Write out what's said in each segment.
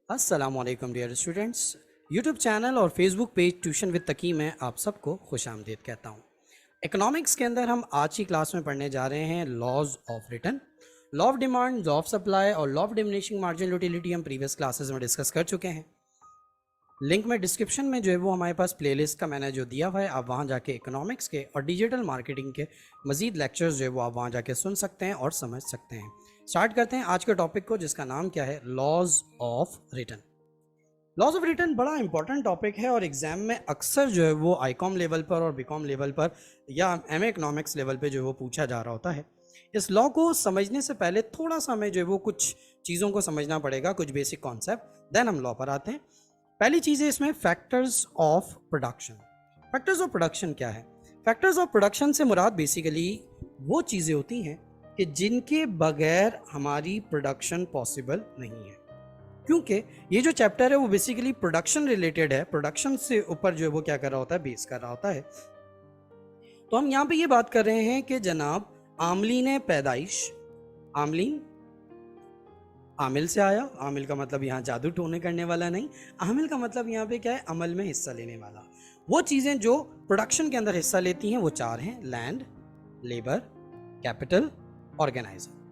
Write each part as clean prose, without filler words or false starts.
अस्सलामुअलैकुम dear students. YouTube channel और Facebook page tuition with तकी में आप सबको खुश आमदीद कहता हूँ। इकोनॉमिक्स के अंदर हम आज की क्लास में पढ़ने जा रहे हैं laws of return, law of demand, law of supply और law of diminishing marginal utility हम प्रीवियस क्लासेस में डिस्कस कर चुके हैं। लिंक में डिस्क्रिप्शन में जो है वो हमारे पास प्लेलिस्ट का मैंने जो दिया हुआ है, आप वहाँ जाके इकोनॉमिक्स के और डिजिटल मार्केटिंग के मजीद लेक्चर्स जो है वो आप वहाँ जाके सुन सकते हैं और समझ सकते हैं। स्टार्ट करते हैं आज के टॉपिक को, जिसका नाम क्या है, laws of return. Laws of return बड़ा इंपॉर्टेंट टॉपिक है और एग्जाम में अक्सर जो है वो आईकॉम लेवल पर और बीकॉम लेवल पर या एमए इकोनॉमिक्स लेवल पे जो है वो पूछा जा रहा होता है। इस लॉ को समझने से पहले थोड़ा सा हमें जो है वो कुछ चीज़ों को समझना पड़ेगा, कुछ बेसिक कॉन्सेप्ट, देन हम लॉ पर आते हैं। पहली चीज़ है इसमें factors of production. Factors of production क्या है? फैक्टर्स ऑफ प्रोडक्शन से मुराद बेसिकली वो चीज़ें होती हैं कि जिनके बगैर हमारी प्रोडक्शन पॉसिबल नहीं है। क्योंकि ये जो चैप्टर है वो बेसिकली प्रोडक्शन रिलेटेड है, प्रोडक्शन से ऊपर जो है वो क्या कर रहा होता है, बेस कर रहा होता है। तो हम यहाँ पे ये बात कर रहे हैं कि जनाब आमलीन पैदाइश, आमलीन आमिल से आया। आमिल का मतलब यहाँ जादू टोने करने वाला नहीं, आमिल का मतलब यहाँ पे क्या है, अमल में हिस्सा लेने वाला। वो चीज़ें जो प्रोडक्शन के अंदर हिस्सा लेती हैं वो चार हैं: लैंड, लेबर, कैपिटल, ऑर्गेनाइजर।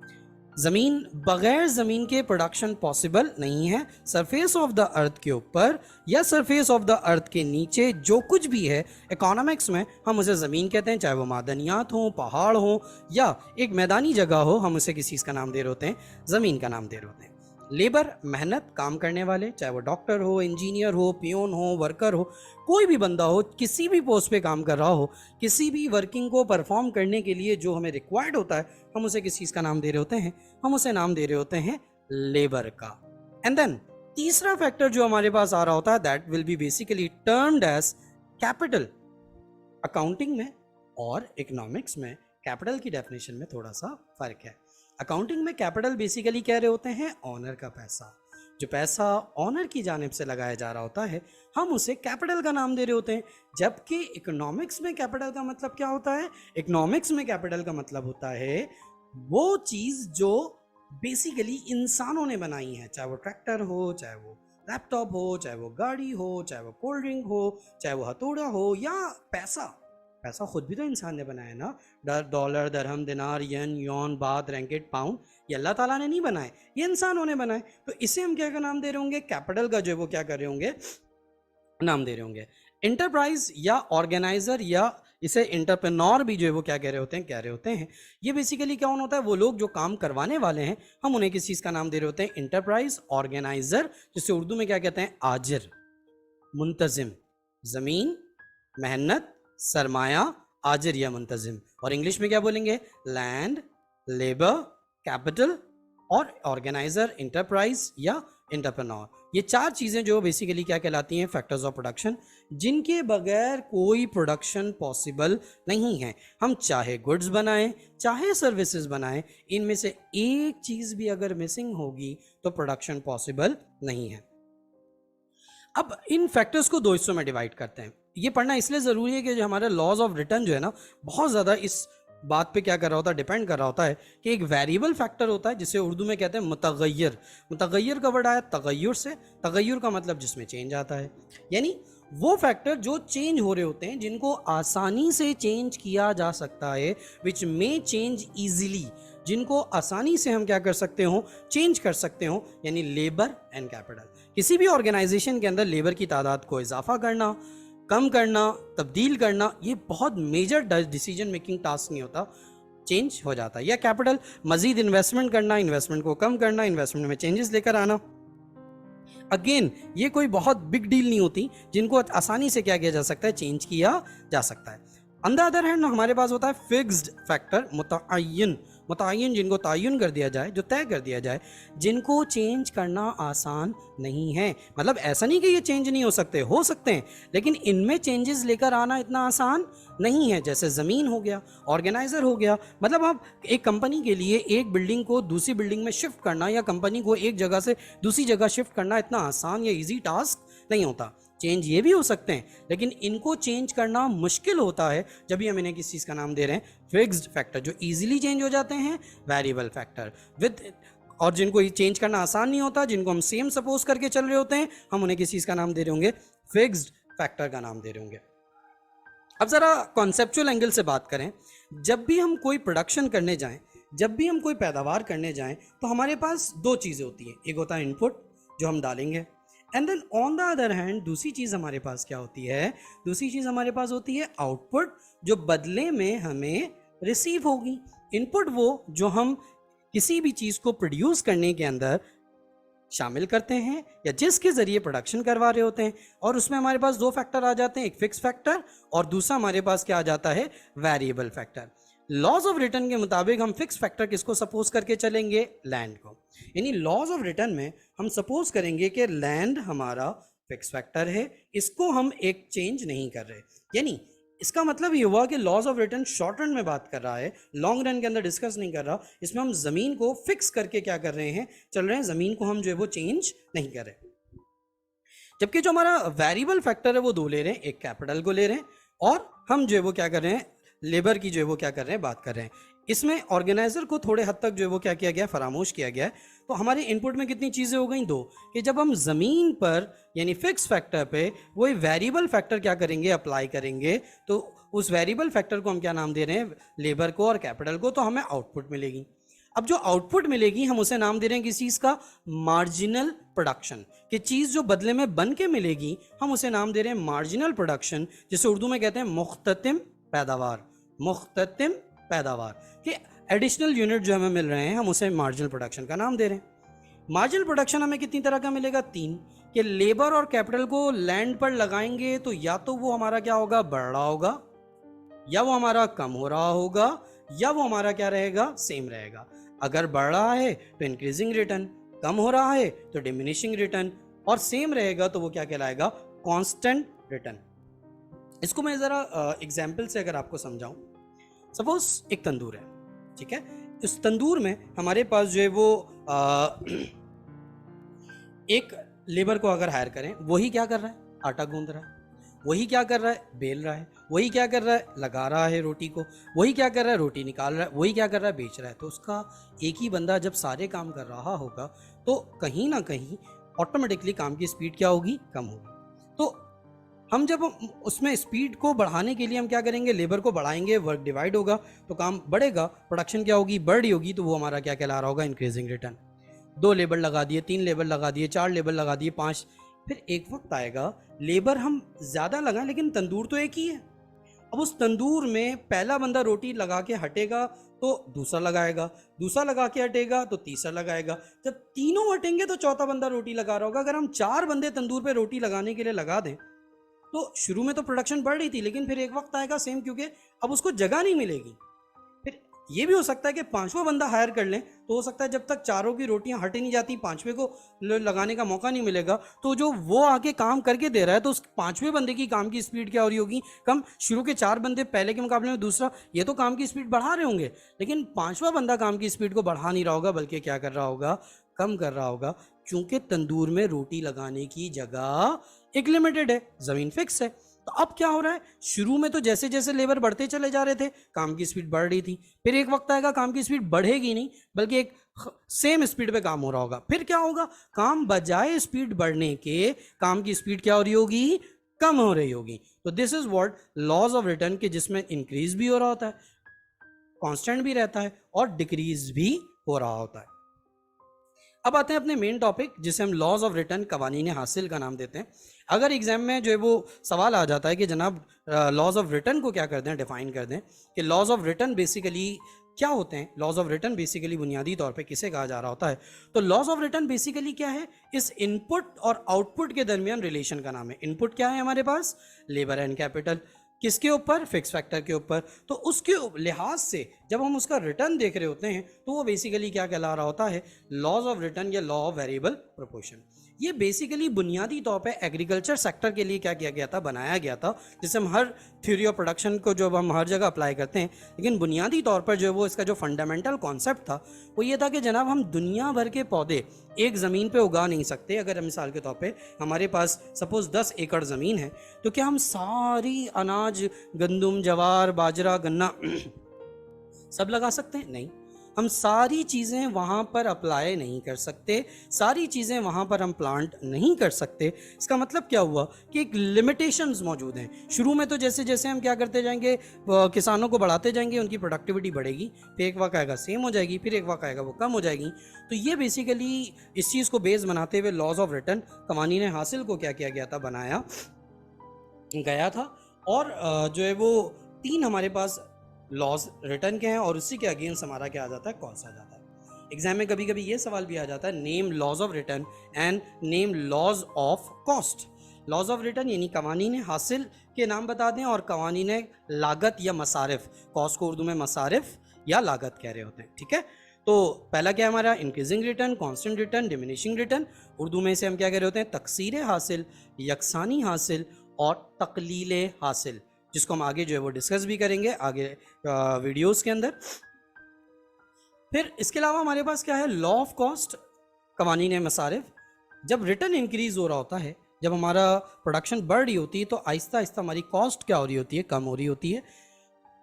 ज़मीन, बगैर ज़मीन के प्रोडक्शन पॉसिबल नहीं है। सरफेस ऑफ द अर्थ के ऊपर या सरफेस ऑफ द अर्थ के नीचे जो कुछ भी है इकोनॉमिक्स में हम उसे ज़मीन कहते हैं, चाहे वो मादनियात हो, पहाड़ हो या एक मैदानी जगह हो, हम उसे किसी चीज़ का नाम दे रहे होते हैं, ज़मीन का नाम दे रहे होते हैं। लेबर, मेहनत, काम करने वाले, चाहे वो डॉक्टर हो, इंजीनियर हो, पियोन हो, वर्कर हो, कोई भी बंदा हो, किसी भी पोस्ट पे काम कर रहा हो, किसी भी वर्किंग को परफॉर्म करने के लिए जो हमें रिक्वायर्ड होता है, हम उसे किस चीज़ का नाम दे रहे होते हैं, हम उसे नाम दे रहे होते हैं लेबर का। एंड देन तीसरा फैक्टर जो हमारे पास आ रहा होता है, that will be basically termed as capital. Accounting में और इकोनॉमिक्स में कैपिटल की डेफिनेशन में थोड़ा सा फर्क है। अकाउंटिंग में कैपिटल बेसिकली कह रहे होते हैं ऑनर का पैसा। जो पैसा ऑनर की जानिब से लगाया जा रहा होता है हम उसे कैपिटल का नाम दे रहे होते हैं। जबकि इकोनॉमिक्स में कैपिटल का मतलब क्या होता है? इकोनॉमिक्स में कैपिटल का मतलब होता है वो चीज़ जो बेसिकली इंसानों ने बनाई है, चाहे वो ट्रैक्टर हो, चाहे वो लैपटॉप हो, चाहे वो गाड़ी हो, चाहे वो कोल्ड ड्रिंक हो, चाहे वो हथौड़ा हो, या पैसा। पैसा खुद भी तो इंसान ने बनाया ना। डॉलर, दरहम, दिनार, यन, यौन, बात, रैंकेट, पाउंड, ये अल्लाह ताला ने नहीं बनाए, ये इंसानों ने बनाए। तो इसे हम क्या का नाम दे रहे होंगे? कैपिटल का जो है वो क्या कर रहे होंगे, नाम दे रहे होंगे। इंटरप्राइज या ऑर्गेनाइजर या इसे इंटरप्रेन्योर भी जो है वो क्या कह रहे होते हैं, कह रहे होते हैं। ये बेसिकली क्या होता है, वो लोग जो काम करवाने वाले हैं हम उन्हें किस चीज़ का नाम दे रहे होते हैं, इंटरप्राइज, ऑर्गेनाइजर, जिसे उर्दू में क्या कहते हैं, आजिर, मुंतजिम, ज़मीन, मेहनत, सरमाया, आजिर या मुंतजिम। और इंग्लिश में क्या बोलेंगे, लैंड, लेबर, कैपिटल और ऑर्गेनाइजर, इंटरप्राइज या इंटरप्रेन्योर। ये चार चीज़ें जो बेसिकली क्या कहलाती हैं, फैक्टर्स ऑफ प्रोडक्शन, जिनके बगैर कोई प्रोडक्शन पॉसिबल नहीं है। हम चाहे गुड्स बनाएं, चाहे सर्विसेज बनाएं, इनमें से एक चीज़ भी अगर मिसिंग होगी तो प्रोडक्शन पॉसिबल नहीं है। अब इन फैक्टर्स को दो हिस्सों में डिवाइड करते हैं। ये पढ़ना इसलिए ज़रूरी है कि जो हमारे लॉज ऑफ रिटर्न जो है ना, बहुत ज़्यादा इस बात पे क्या कर रहा होता है, डिपेंड कर रहा होता है कि एक वेरिएबल फैक्टर होता है जिसे उर्दू में कहते हैं मुतगय्यर। मुतगय्यर का वर्ड आया तगय्युर से, तगय्युर का मतलब जिसमें चेंज आता है, यानी वो फैक्टर जो चेंज हो रहे होते हैं, जिनको आसानी से चेंज किया जा सकता है, विच मे चेंज ईजिली, जिनको आसानी से हम क्या कर सकते हो, चेंज कर सकते हो, यानी लेबर एंड कैपिटल। किसी भी ऑर्गेनाइजेशन के अंदर लेबर की तादाद को इजाफा करना, कम करना, तब्दील करना, ये बहुत मेजर डिसीजन मेकिंग टास्क नहीं होता, चेंज हो जाता है। या कैपिटल, मजीद इन्वेस्टमेंट करना, इन्वेस्टमेंट को कम करना, इन्वेस्टमेंट में चेंजेस लेकर आना। अगेन ये कोई बहुत बिग डील नहीं होती, जिनको आसानी से क्या किया जा सकता है, चेंज किया जा सकता है। ऑन द अदर हैंड हमारे पास होता है फिक्स्ड फैक्टर, मुतअय्यन, मुतअय्यन जिनको तयन कर दिया जाए, जो तय कर दिया जाए, जिनको चेंज करना आसान नहीं है। मतलब ऐसा नहीं कि ये चेंज नहीं हो सकते हैं, लेकिन इनमें चेंजेस लेकर आना इतना आसान नहीं है। जैसे ज़मीन हो गया, ऑर्गेनाइजर हो गया, मतलब आप एक कंपनी के लिए एक बिल्डिंग को दूसरी बिल्डिंग में शिफ्ट करना या कंपनी को एक जगह से दूसरी जगह शिफ्ट करना इतना आसान या ईजी टास्क नहीं होता। चेंज ये भी हो सकते हैं, लेकिन इनको चेंज करना मुश्किल होता है जब भी हम इन्हें किस चीज़ का नाम दे रहे हैं, फिक्स्ड फैक्टर। जो इजीली चेंज हो जाते हैं, वेरिएबल फैक्टर। विद और जिनको ये चेंज करना आसान नहीं होता, जिनको हम सेम सपोज करके चल रहे होते हैं, हम उन्हें किस चीज़ का नाम दे रहे होंगे? फिक्स्ड फैक्टर का नाम दे रहे होंगे। अब ज़रा कॉन्सेप्चुअल एंगल से बात करें, जब भी हम कोई प्रोडक्शन करने जाएं, जब भी हम कोई पैदावार करने जाएं, तो हमारे पास दो चीज़ें होती हैं। एक होता है इनपुट जो हम डालेंगे, and then on the other hand दूसरी चीज़ हमारे पास क्या होती है? दूसरी चीज़ हमारे पास होती है आउटपुट, जो बदले में हमें रिसीव होगी। इनपुट वो जो हम किसी भी चीज़ को प्रोड्यूस करने के अंदर शामिल करते हैं या जिसके ज़रिए प्रोडक्शन करवा रहे होते हैं, और उसमें हमारे पास दो फैक्टर आ जाते हैं, एक फिक्स फैक्टर और दूसरा हमारे पास क्या आ जाता है? Variable factor. Laws of return के मुताबिक हम फिक्स फैक्टर किसको सपोज करके चलेंगे? लैंड को। यानी लॉज ऑफ रिटर्न में हम सपोज करेंगे कि लैंड हमारा फिक्स फैक्टर है, इसको हम एक चेंज नहीं कर रहे। यानी इसका मतलब ये हुआ कि laws of return short run में बात कर रहा है, लॉन्ग रन के अंदर डिस्कस नहीं कर रहा। इसमें हम ज़मीन को फिक्स करके क्या कर रहे हैं? चल रहे हैं, ज़मीन को हम जो है वो चेंज नहीं कर रहे। जबकि जो हमारा वेरिएबल फैक्टर है वो दो ले रहे हैं, एक कैपिटल को ले रहे हैं और हम जो है वो क्या कर रहे हैं? लेबर की जो है वो क्या कर रहे हैं? बात कर रहे हैं। इसमें ऑर्गेनाइजर को थोड़े हद तक जो है वो क्या किया गया? फरामोश किया गया है। तो हमारे इनपुट में कितनी चीज़ें हो गई? दो। कि जब हम ज़मीन पर यानी फिक्स फैक्टर पे वही वेरिएबल फैक्टर क्या करेंगे? अप्लाई करेंगे, तो उस वेरिएबल फैक्टर को हम क्या नाम दे रहे हैं? लेबर को और कैपिटल को। तो हमें आउटपुट मिलेगी। अब जो आउटपुट मिलेगी हम उसे नाम दे रहे हैं किस चीज़ का? Marginal production. कि चीज़ जो बदले में बन के मिलेगी हम उसे नाम दे रहे हैं मार्जिनल प्रोडक्शन, जिसे उर्दू में कहते हैं मुख्ततिम पैदावार। मुख्ततिम पैदावार के एडिशनल यूनिट जो हमें मिल रहे हैं हम उसे मार्जिनल प्रोडक्शन का नाम दे रहे हैं। मार्जिनल प्रोडक्शन हमें कितनी तरह का मिलेगा? तीन। कि लेबर और कैपिटल को लैंड पर लगाएंगे तो या तो वो हमारा क्या होगा? बढ़ रहा होगा, या वो हमारा कम हो रहा होगा, या वो हमारा क्या रहेगा? सेम रहेगा। अगर बढ़ रहा है तो इंक्रीजिंग रिटर्न, कम हो रहा है तो डिमिनिशिंग रिटर्न, और सेम रहेगा तो वो क्या कहलाएगा? Constant return. इसको मैं ज़रा एग्जाम्पल से अगर आपको समझाऊं, सपोज एक तंदूर है, ठीक है। इस तंदूर में हमारे पास जो है वो एक लेबर को अगर हायर करें, वही क्या कर रहा है? आटा गूंद रहा है। वही क्या कर रहा है? बेल रहा है। वही क्या कर रहा है? लगा रहा है रोटी को। वही क्या कर रहा है? रोटी निकाल रहा है। वही क्या कर रहा है? बेच रहा है। तो उसका एक ही बंदा जब सारे काम कर रहा होगा तो कहीं ना कहीं ऑटोमेटिकली काम की स्पीड क्या होगी? कम होगी। तो हम जब उसमें स्पीड को बढ़ाने के लिए हम क्या करेंगे? लेबर को बढ़ाएंगे, वर्क डिवाइड होगा तो काम बढ़ेगा, प्रोडक्शन क्या होगी? बढ़ रही होगी। तो वो हमारा क्या कहला रहा होगा? Increasing return. दो लेबर लगा दिए, तीन लेबर लगा दिए, चार लेबर लगा दिए, पाँच। फिर एक वक्त आएगा लेबर हम ज़्यादा लगाएं लेकिन तंदूर तो एक ही है। अब उस तंदूर में पहला बंदा रोटी लगा के हटेगा तो दूसरा लगाएगा, दूसरा लगा के हटेगा तो तीसरा लगाएगा, जब तीनों हटेंगे तो चौथा बंदा रोटी लगा रहा होगा। अगर हम चार बंदे तंदूर पे रोटी लगाने के लिए लगा दें तो शुरू में तो प्रोडक्शन बढ़ रही थी, लेकिन फिर एक वक्त आएगा सेम, क्योंकि अब उसको जगह नहीं मिलेगी। फिर ये भी हो सकता है कि पांचवा बंदा हायर कर लें, तो हो सकता है जब तक चारों की रोटियां हट ही नहीं जाती, पांचवे को लगाने का मौका नहीं मिलेगा, तो जो वो आगे काम करके दे रहा है तो उस पांचवें बंदे की काम की स्पीड क्या हो रही होगी? कम। शुरू के चार बंदे पहले के मुकाबले में दूसरा ये तो काम की स्पीड बढ़ा रहे होंगे, लेकिन पांचवा बंदा काम की स्पीड को बढ़ा नहीं रहा होगा, बल्कि क्या कर रहा होगा? कम कर रहा होगा, क्योंकि तंदूर में रोटी लगाने की जगह एक लिमिटेड है, जमीन फिक्स है। तो अब क्या हो रहा है? शुरू में तो जैसे जैसे लेबर बढ़ते चले जा रहे थे काम की स्पीड बढ़ रही थी, फिर एक वक्त आएगा काम की स्पीड बढ़ेगी नहीं, बल्कि एक सेम स्पीड पे काम हो रहा होगा। फिर क्या होगा? काम बजाय स्पीड बढ़ने के काम की स्पीड क्या हो रही होगी? कम हो रही होगी। तो this is what laws of return के, जिसमें इंक्रीज भी हो रहा होता है, कांस्टेंट भी रहता है और डिक्रीज भी हो रहा होता है। अब आते हैं अपने मेन टॉपिक, जिसे हम लॉज ऑफ रिटर्न कवानीन हासिल का नाम देते हैं। अगर एग्जाम में जो है वो सवाल आ जाता है कि जनाब लॉज ऑफ रिटर्न को क्या कर दें, डिफाइन कर दें कि लॉज ऑफ रिटर्न बेसिकली क्या होते हैं, लॉज ऑफ रिटर्न बेसिकली बुनियादी तौर पे किसे कहा जा रहा होता है, तो लॉज ऑफ रिटर्न बेसिकली क्या है? इस इनपुट और आउटपुट के दरमियान रिलेशन का नाम है। इनपुट क्या है हमारे पास? Labour and capital. किसके ऊपर? फिक्स फैक्टर के ऊपर। तो उसके लिहाज से जब हम उसका रिटर्न देख रहे होते हैं तो वो बेसिकली क्या कहला रहा होता है? लॉज ऑफ रिटर्न या लॉ ऑफ वेरिएबल प्रोपोर्शन। ये बेसिकली बुनियादी तौर पे एग्रीकल्चर सेक्टर के लिए क्या किया गया था? बनाया गया था। जिससे हम हर थ्योरी ऑफ प्रोडक्शन को जो हम हर जगह अप्लाई करते हैं, लेकिन बुनियादी तौर पर जो है वो इसका जो फंडामेंटल कॉन्सेप्ट था वो ये था कि जनाब हम दुनिया भर के पौधे एक ज़मीन पे उगा नहीं सकते। अगर मिसाल के तौर पे हमारे पास सपोज 10 एकड़ ज़मीन है, तो क्या हम सारी अनाज, गंदम, जवार, बाजरा, गन्ना सब लगा सकते हैं? नहीं। हम सारी चीज़ें वहाँ पर अप्लाई नहीं कर सकते, सारी चीज़ें वहाँ पर हम प्लांट नहीं कर सकते। इसका मतलब क्या हुआ कि एक लिमिटेशंस मौजूद हैं। शुरू में तो जैसे जैसे हम क्या करते जाएंगे, किसानों को बढ़ाते जाएंगे, उनकी प्रोडक्टिविटी बढ़ेगी, फिर एक वक्त आएगा सेम हो जाएगी, फिर एक वक्त आएगा वो कम हो जाएगी। तो ये बेसिकली इस चीज़ को बेस बनाते हुए लॉज ऑफ रिटर्न कवानीन हासिल को क्या किया गया था, बनाया गया था। और जो है वो 3 हमारे पास लॉज रिटर्न के हैं और उसी के अगेंस्ट हमारा क्या आ जाता है, कॉस्ट आ जाता है। एग्जाम में कभी कभी ये सवाल भी आ जाता है, name laws of return and name laws of cost. Laws of return यानी कवानीन हासिल के नाम बता दें, और कवानीन लागत या मसारिफ, कॉस्ट को उर्दू में मसारिफ या लागत कह रहे होते हैं, ठीक है। तो पहला क्या है हमारा, increasing return, constant return, diminishing return. Urdu में से हम क्या कह रहे होते हैं, तकसीर हासिल, यकसानी हासिल और तकलील हासिल, जिसको हम आगे जो है वो डिस्कस भी करेंगे आगे वीडियोस के अंदर। फिर इसके अलावा हमारे पास क्या है, लॉ ऑफ कॉस्ट, कवानीन मसारिफ। जब रिटर्न इंक्रीज हो रहा होता है, जब हमारा प्रोडक्शन बढ़ रही होती है, तो आहिस्ता आहिस्ता हमारी कॉस्ट क्या हो रही होती है, कम हो रही होती है,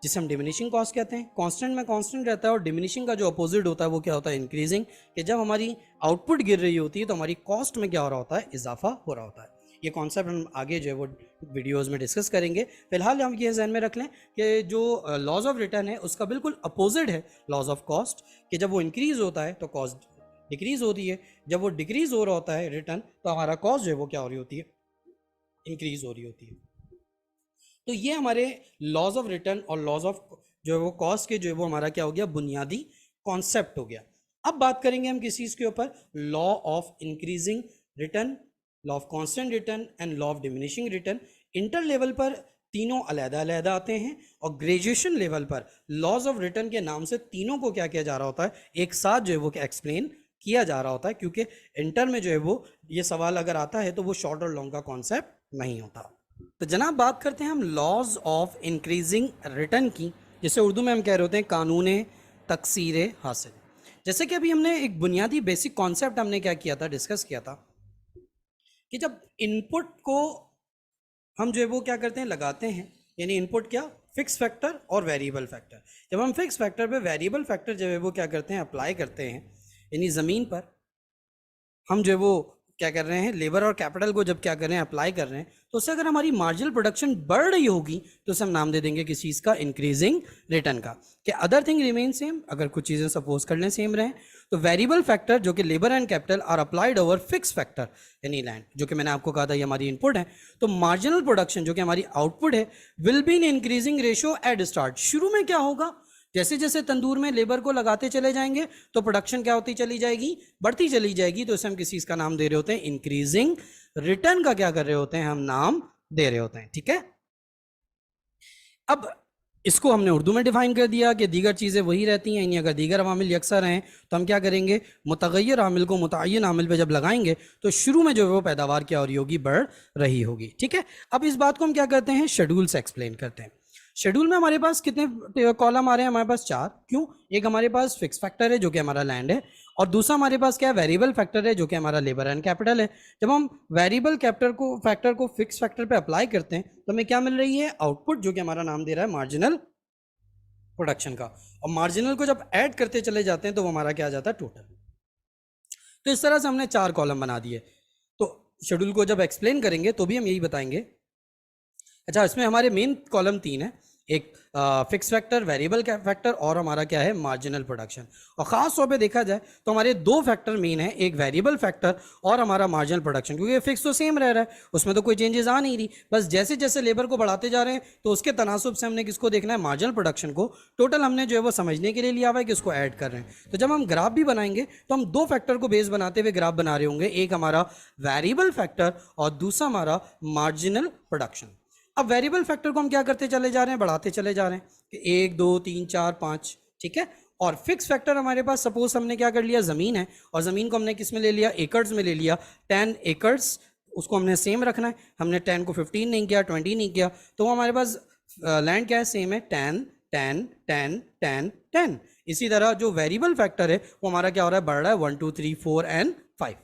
जिसे हम डिमिनिशिंग कॉस्ट कहते हैं। कांस्टेंट में कांस्टेंट रहता है और डिमिनिशिंग का जो अपोजिट होता है वो क्या होता है, इंक्रीजिंग। कि जब हमारी आउटपुट गिर रही होती है तो हमारी कॉस्ट में क्या हो रहा होता है, इजाफा हो रहा होता है। ये कॉन्सेप्ट हम आगे जो है वो वीडियोस में डिस्कस करेंगे। फिलहाल हम ये ध्यान में रख लें कि जो लॉज ऑफ रिटर्न है उसका बिल्कुल अपोजिट है लॉज ऑफ कॉस्ट, कि जब वो इंक्रीज होता है तो कॉस्ट डिक्रीज होती है, जब वो डिक्रीज हो रहा होता है रिटर्न तो हमारा कॉस्ट जो है वो क्या हो रही होती है, इंक्रीज हो रही होती है। तो ये हमारे लॉज ऑफ रिटर्न और लॉज ऑफ जो है वो कॉस्ट के जो है वो हमारा क्या हो गया, बुनियादी कॉन्सेप्ट हो गया। अब बात करेंगे हम किस चीज़ के ऊपर, law of increasing return, law of constant return and law of diminishing return. Inter level पर तीनों अलग-अलग आते हैं और ग्रेजुएशन लेवल पर लॉज ऑफ रिटर्न के नाम से तीनों को क्या किया जा रहा होता है, एक साथ जो है वो एक्सप्लेन किया जा रहा होता है, क्योंकि इंटर में जो है वो ये सवाल अगर आता है तो वो शॉर्ट और लॉन्ग का कॉन्सेप्ट नहीं होता। तो जनाब बात करते हैं हम लॉज ऑफ इंक्रीजिंग रिटर्न की, जिसे उर्दू में हम कह रहे होते हैं कानून तकसीर हासिल। जैसे कि अभी हमने एक बुनियादी बेसिक कॉन्सेप्ट हमने क्या किया था, डिस्कस किया था कि जब इनपुट को हम जो है वो क्या करते हैं, लगाते हैं, यानी इनपुट क्या, फिक्स फैक्टर और वेरिएबल फैक्टर। जब हम फिक्स फैक्टर पे वेरिएबल फैक्टर जो है वो क्या करते हैं, अप्लाई करते हैं, यानी ज़मीन पर हम जो है वो क्या कर रहे हैं, लेबर और कैपिटल को जब क्या कर रहे हैं, अप्लाई कर रहे हैं, तो उससे अगर हमारी मार्जिनल प्रोडक्शन बढ़ रही होगी तो उसे हम नाम दे देंगे किस चीज़ का, इंक्रीजिंग रिटर्न का। कि अदर थिंग रिमेन सेम, अगर कुछ चीज़ें सपोज कर लें सेम रहें, तो वेरिएबल फैक्टर जो कि labour and capital R applied over fix factor यानी लैंड, जो कि मैंने आपको कहा था ये हमारी इनपुट है। तो मार्जिनल प्रोडक्शन जो कि हमारी आउटपुट है will be in increasing ratio at start. शुरू में क्या होगा, जैसे जैसे तंदूर में लेबर को लगाते चले जाएंगे तो प्रोडक्शन क्या होती चली जाएगी, बढ़ती चली जाएगी। तो इसे हम किसी इसका नाम दे रहे होते हैं, इंक्रीजिंग रिटर्न का क्या कर रहे होते हैं, हम नाम दे रहे होते हैं, ठीक है। अब इसको हमने उर्दू में डिफाइन कर दिया कि दीगर चीज़ें वही रहती हैं, यानी अगर दीगर अवामिल यकसर हैं तो हम क्या करेंगे, मुतगय्यर आमिल को मुतय्यन आमिल पे जब लगाएंगे तो शुरू में जो है वो पैदावार क्या हो रही होगी, बढ़ रही होगी, ठीक है। अब इस बात को हम क्या करते हैं, शेड्यूल से एक्सप्लेन करते हैं। शेड्यूल में हमारे पास कितने कॉलम आ रहे हैं, हमारे पास 4। क्यों, एक हमारे पास फिक्स फैक्टर है जो कि हमारा लैंड है, और दूसरा हमारे पास क्या है, वेरिएबल फैक्टर है जो कि हमारा लेबर एंड कैपिटल है। जब हम वेरिएबल फैक्टर को फिक्स फैक्टर पे अप्लाई करते हैं तो हमें क्या मिल रही है, आउटपुट, जो कि हमारा नाम दे रहा है मार्जिनल प्रोडक्शन का। और मार्जिनल को जब ऐड करते चले जाते हैं तो वो हमारा क्या आ जाता है, टोटल। तो इस तरह से हमने 4 कॉलम बना दिए। तो शेड्यूल को जब एक्सप्लेन करेंगे तो भी हम यही बताएंगे। अच्छा, इसमें हमारे मेन कॉलम 3 है, एक फिक्स फैक्टर, वेरिएबल फैक्टर और हमारा क्या है, मार्जिनल प्रोडक्शन। और ख़ास तौर पे देखा जाए तो हमारे 2 फैक्टर मेन है, एक वेरिएबल फैक्टर और हमारा मार्जिनल प्रोडक्शन, क्योंकि फिक्स तो सेम रह रहा है, उसमें तो कोई चेंजेस आ नहीं रही। बस जैसे जैसे लेबर को बढ़ाते जा रहे हैं तो उसके तनासुब से हमने किसको देखना है, मार्जिनल प्रोडक्शन को। टोटल हमने जो है वो समझने के लिए लिया हुआ है कि उसको ऐड कर रहे हैं। तो जब हम ग्राफ भी बनाएंगे तो हम 2 फैक्टर को बेस बनाते हुए ग्राफ बना रहे होंगे, एक हमारा वेरिएबल फैक्टर और दूसरा हमारा मार्जिनल प्रोडक्शन। अब वेरिएबल फैक्टर को हम क्या करते चले जा रहे हैं, बढ़ाते चले जा रहे हैं कि 1 2 3 4 5, ठीक है। और फिक्स फैक्टर हमारे पास, सपोज हमने क्या कर लिया, ज़मीन है और ज़मीन को हमने किस में ले लिया, एकर्स में ले लिया, 10 एकर्स, उसको हमने सेम रखना है। हमने 10 को 15 नहीं किया, 20 नहीं किया, तो हमारे पास लैंड क्या है, सेम है, 10 10 10 10 10। इसी तरह जो वेरिएबल फैक्टर है वो हमारा क्या हो रहा है, बढ़ रहा है, 1 2 3 4 एंड 5।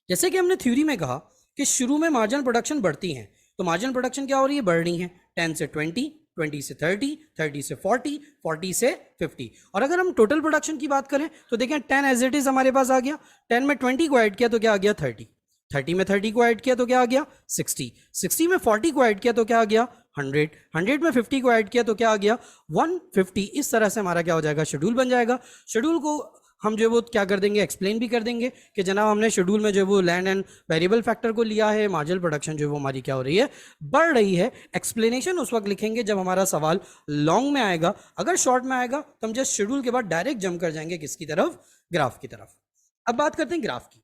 जैसे कि हमने थ्योरी में कहा कि शुरू में मार्जिनल प्रोडक्शन बढ़ती है, तो मार्जिनल प्रोडक्शन क्या हो रही है, बढ़ रही है, 10 से 20, 20 से 30, 30 से 40, 40 से 50। और अगर हम टोटल प्रोडक्शन की बात करें तो देखें 10 एज इट इज हमारे पास आ गया, 10 में 20 को ऐड किया तो क्या आ गया 30, 30 में 30 को ऐड किया तो क्या आ गया 60, 60 में 40 को ऐड किया तो क्या आ गया 100, 100 में 50 को ऐड किया तो क्या आ गया 150। इस तरह से हमारा क्या हो जाएगा, शेड्यूल बन जाएगा। शेड्यूल को हम जो है वो क्या कर देंगे, एक्सप्लेन भी कर देंगे कि जनाब हमने शेड्यूल में जो है वो लैंड एंड वेरिएबल फैक्टर को लिया है, मार्जिनल प्रोडक्शन जो है वो हमारी क्या हो रही है, बढ़ रही है। एक्सप्लेनेशन उस वक्त लिखेंगे जब हमारा सवाल लॉन्ग में आएगा। अगर शॉर्ट में आएगा तो हम जस्ट शेड्यूल के बाद डायरेक्ट जंप कर जाएंगे किसकी तरफ, ग्राफ की तरफ। अब बात करते हैं ग्राफ की।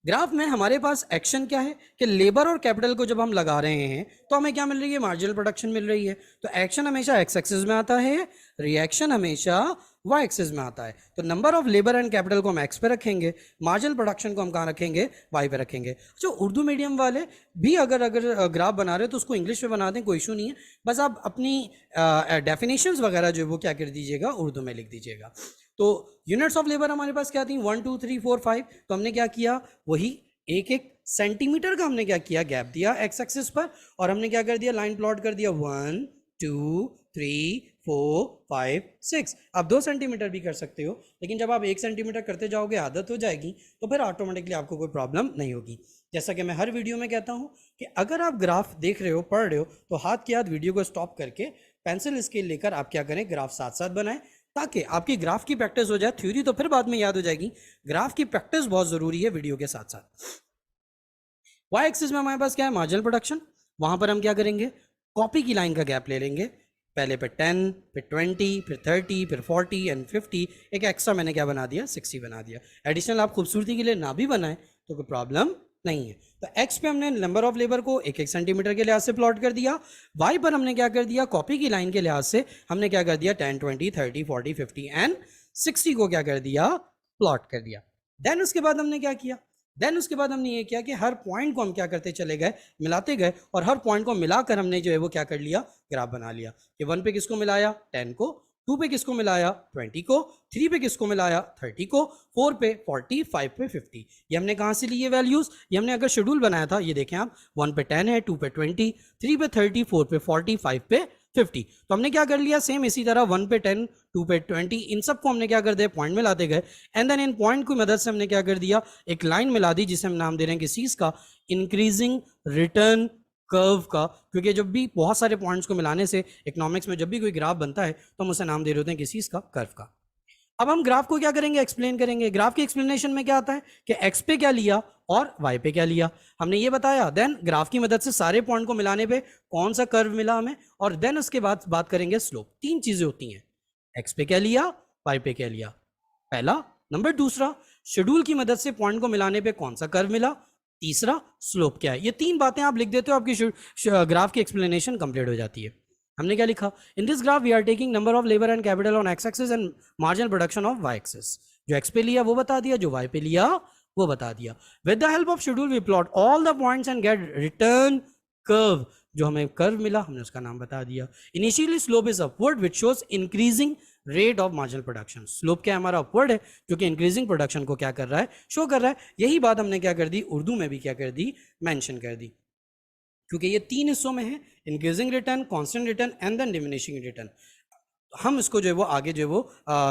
ग्राफ में हमारे पास एक्शन क्या है कि लेबर और कैपिटल को जब हम लगा रहे हैं तो हमें क्या मिल रही है, मार्जिनल प्रोडक्शन मिल रही है। तो एक्शन हमेशा एक्स एक्सिस में आता है, रिएक्शन हमेशा वाई एक्सिस में आता है। तो number of labour and capital को हम एक्स पे रखेंगे, मार्जिनल प्रोडक्शन को हम कहाँ रखेंगे, वाई पे रखेंगे। जो उर्दू मीडियम वाले भी अगर ग्राफ बना रहे हो तो उसको इंग्लिश में बना दें, कोई इशू नहीं है। बस आप अपनी डेफिनेशंस वगैरह जो है वो क्या कर दीजिएगा, उर्दू में लिख दीजिएगा। तो यूनिट्स ऑफ लेबर हमारे पास क्या थी, 1 2 3 4 5। तो हमने क्या किया, वही एक एक सेंटीमीटर का हमने क्या किया, गैप दिया एक्स एक्सिस पर, और हमने क्या कर दिया, लाइन प्लॉट कर दिया 1 2 3 4 5 6। आप 2 सेंटीमीटर भी कर सकते हो, लेकिन जब आप 1 सेंटीमीटर करते जाओगे आदत हो जाएगी तो फिर ऑटोमेटिकली आपको कोई प्रॉब्लम नहीं होगी। जैसा कि मैं हर वीडियो में कहता हूँ कि अगर आप ग्राफ देख रहे हो, पढ़ रहे हो, तो हाथ के हाथ वीडियो को स्टॉप करके पेंसिल स्केल लेकर आप क्या करें, ग्राफ साथ साथ बनाएं, ताकि आपकी ग्राफ की प्रैक्टिस हो जाए। थ्योरी तो फिर बाद में याद हो जाएगी, ग्राफ की प्रैक्टिस बहुत जरूरी है वीडियो के साथ साथ। वाई एक्सिस में हमारे पास क्या है, मार्जिनल प्रोडक्शन। वहां पर हम क्या करेंगे, कॉपी की लाइन का गैप ले लेंगे, पहले पे 10, फिर 20, फिर 30, फिर 40 एंड 50। एक एक्स्ट्रा मैंने क्या बना दिया, 60 बना दिया। एडिशनल आप खूबसूरती के लिए ना भी बनाए तो कोई प्रॉब्लम नहीं है। तो एक्स पे हमने नंबर ऑफ लेबर को एक एक सेंटीमीटर के लिहाज से प्लॉट कर दिया, वाई पर हमने क्या कर दिया, कॉपी की लाइन के लिहाज से हमने क्या कर दिया, 10 20 30 40 50 एंड 60 को क्या कर दिया, प्लॉट कर दिया। देन उसके बाद हमने क्या किया, देन उसके बाद हमने ये किया कि हर पॉइंट को हम क्या करते चले गए, मिलाते गए, और हर पॉइंट को मिलाकर हमने जो है वो क्या कर लिया, ग्राफ बना लिया। कि 1 पे किसको मिलाया, 10 को, 2 पे किसको मिलाया, 20 को, 3 पे किसको मिलाया, 30 को, 4 पे 40, 5 पे 50। ये हमने कहाँ से लिए वैल्यूज, ये हमने अगर शेड्यूल बनाया था, ये देखें आप, 1 पे 10 है, 2 पे 20, 3 पे 30, 4 पे 40, 5 पे 50। तो हमने क्या कर लिया, सेम इसी तरह 1 पे 10, 2 पे 20, इन सबको हमने क्या कर दिया, पॉइंट में लाते गए, एंड देन इन पॉइंट की मदद से हमने क्या कर दिया, एक लाइन मिला दी जिसे हम नाम दे रहे हैं किस चीज का, इंक्रीजिंग रिटर्न कर्व का। क्योंकि जब भी बहुत सारे पॉइंट्स को मिलाने से इकोनॉमिक्स में जब भी कोई ग्राफ बनता है तो हम उसे नाम दे रहे होते हैं किस चीज का, कर्व का। अब हम ग्राफ को क्या करेंगे, एक्सप्लेन करेंगे। ग्राफ की एक्सप्लेनेशन में क्या आता है कि एक्स पे क्या लिया और वाई पे क्या लिया, हमने ये बताया। देन ग्राफ की मदद से सारे पॉइंट को मिलाने पे कौन सा कर्व मिला हमें, और देन उसके बाद बात करेंगे स्लोप। 3 चीजें होती हैं, एक्स पे क्या लिया, वाई पे क्या लिया, पहला नंबर। दूसरा, शेड्यूल की मदद से पॉइंट को मिलाने पे कौन सा कर्व मिला। तीसरा, स्लोप क्या है। ये 3 बातें आप लिख देते हो, आपकी ग्राफ की एक्सप्लेनेशन कंप्लीट हो जाती है। हमने क्या लिखा, in this graph we are taking number of labour and capital on X axis and marginal production of Y axis. जो एक्स पे लिया वो बता दिया, जो वाई पे लिया वो बता दिया। With the help of schedule we plot all the points and get return curve. जो हमें कर्व मिला हमने उसका नाम बता दिया। Initially slope is upward which shows increasing rate of marginal production. Slope क्या हमारा अपवर्ड है, क्योंकि इंक्रीजिंग प्रोडक्शन को क्या कर रहा है, शो कर रहा है। यही बात हमने क्या कर दी, उर्दू में भी क्या कर दी, मेंशन कर दी। क्योंकि ये 3 हिस्सों में है, increasing return, constant return and then diminishing return. हम इसको जो है वो आगे जो है वो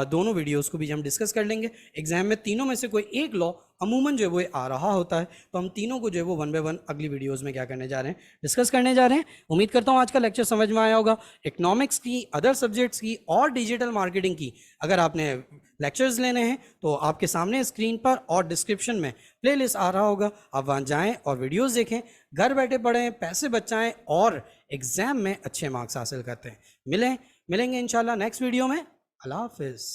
दोनों वीडियोस को भी हम डिस्कस कर लेंगे। एग्जाम में तीनों में से कोई एक लॉ अमूमन जो है वो आ रहा होता है, तो हम तीनों को जो है वो 1 बाय 1 अगली वीडियोस में क्या करने जा रहे हैं, डिस्कस करने जा रहे हैं। उम्मीद करता हूँ आज का लेक्चर समझ में आया होगा। इकोनॉमिक्स की, अदर सब्जेक्ट्स की और डिजिटल मार्केटिंग की अगर आपने लेक्चर्स लेने हैं तो आपके सामने स्क्रीन पर और डिस्क्रिप्शन में प्लेलिस्ट आ रहा होगा, आप वहाँ जाएँ और वीडियोज़ देखें, घर बैठे पढ़ें, पैसे बचाएँ और एग्ज़ाम में अच्छे मार्क्स हासिल करते हैं। मिलेंगे इंशाल्लाह नेक्स्ट वीडियो में। अल्लाह हाफिज़।